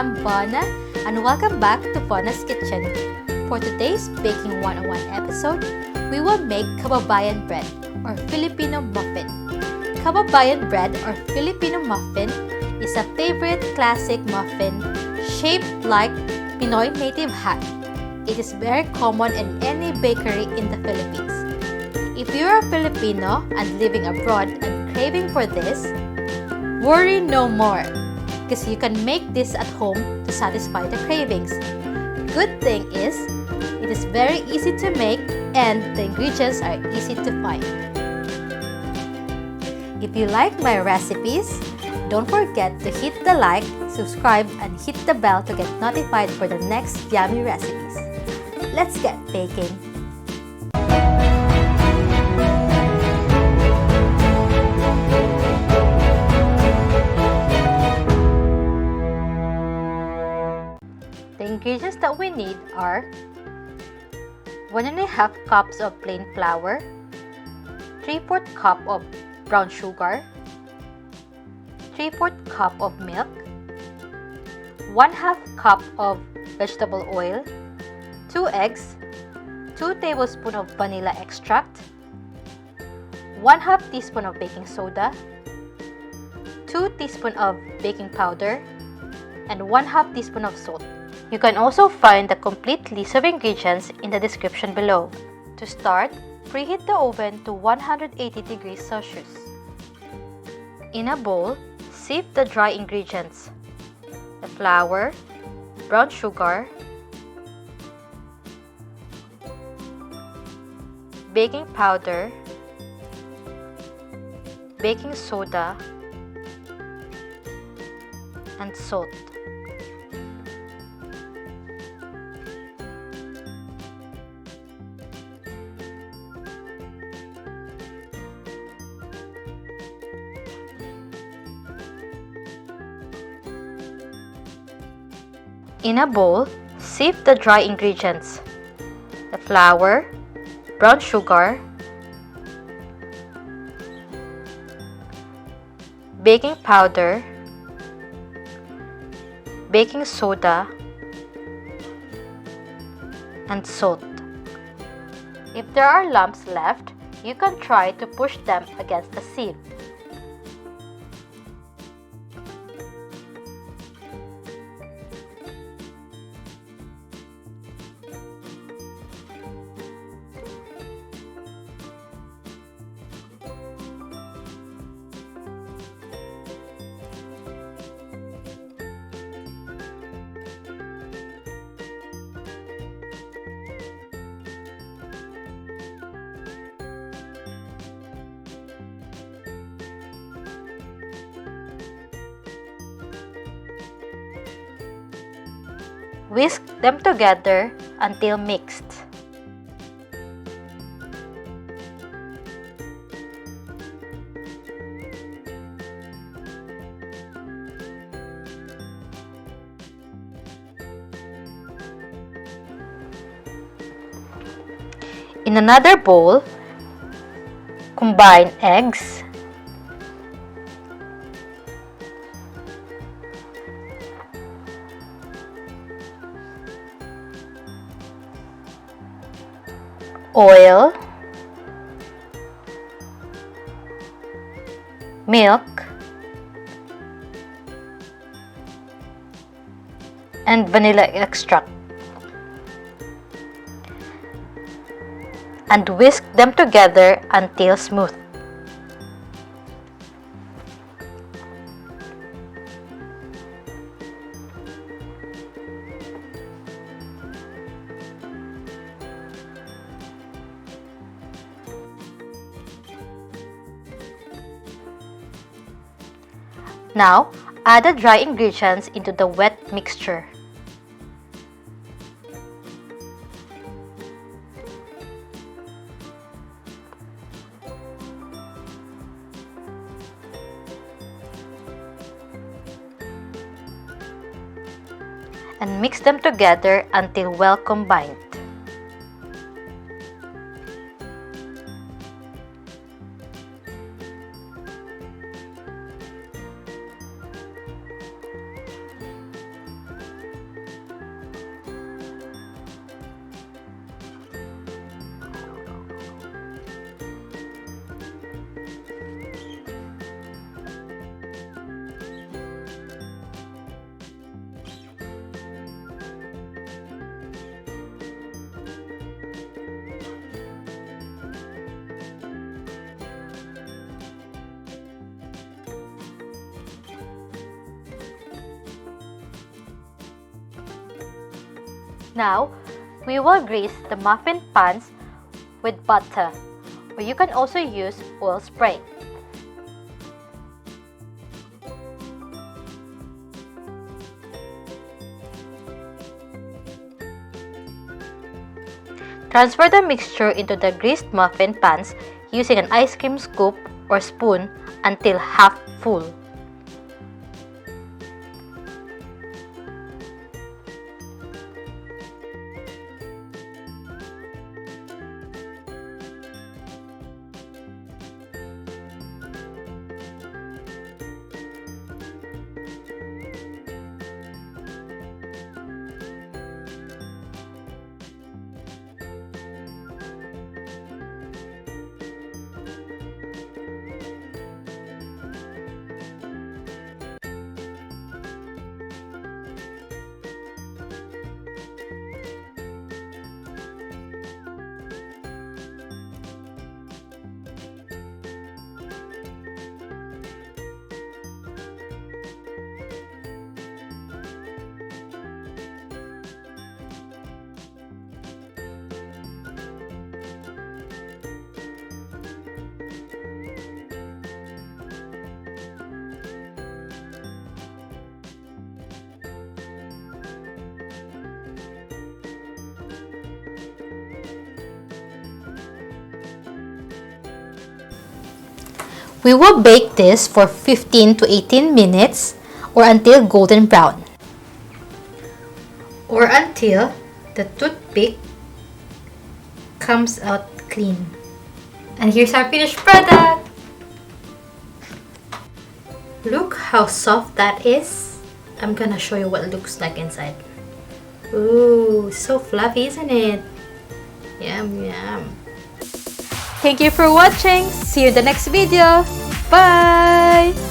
I'm Bona and welcome back to Bona's Kitchen. For today's Baking 101 episode, we will make Kababayan Bread or Filipino Muffin. Kababayan Bread or Filipino Muffin is a favorite classic muffin shaped like Pinoy native hat. It is very common in any bakery in the Philippines. If you're a Filipino and living abroad and craving for this, worry no more, because you can make this at home to satisfy the cravings. Good thing is, it is very easy to make and the ingredients are easy to find. If you like my recipes, don't forget to hit the like, subscribe, and hit the bell to get notified for the next yummy recipes. Let's get baking! The ingredients that we need are 1.5 cups of plain flour, 3/4 cup of brown sugar, 3/4 cup of milk, 1/2 cup of vegetable oil, 2 eggs, 2 tablespoons of vanilla extract, 1/2 teaspoon of baking soda, 2 teaspoons of baking powder, and 1/2 teaspoon of salt. You can also find the complete list of ingredients in the description below. To start, preheat the oven to 180 degrees Celsius. In a bowl, sieve the dry ingredients: the flour, brown sugar, baking powder, baking soda, and salt. In a bowl, sieve the dry ingredients: the flour, brown sugar, baking powder, baking soda, and salt. If there are lumps left, you can try to push them against the sieve. Whisk them together until mixed. In another bowl, combine eggs, oil, milk, and vanilla extract, and whisk them together until smooth. Now, add the dry ingredients into the wet mixture. And mix them together until well combined. Now, we will grease the muffin pans with butter, or you can also use oil spray. Transfer the mixture into the greased muffin pans using an ice cream scoop or spoon until half full. We will bake this for 15 to 18 minutes or until golden brown, or until the toothpick comes out clean. And here's our finished product. Look how soft that is. I'm gonna show you what it looks like inside. Ooh, so fluffy, isn't it? Yum, yum. Thank you for watching. See you in the next video. Bye!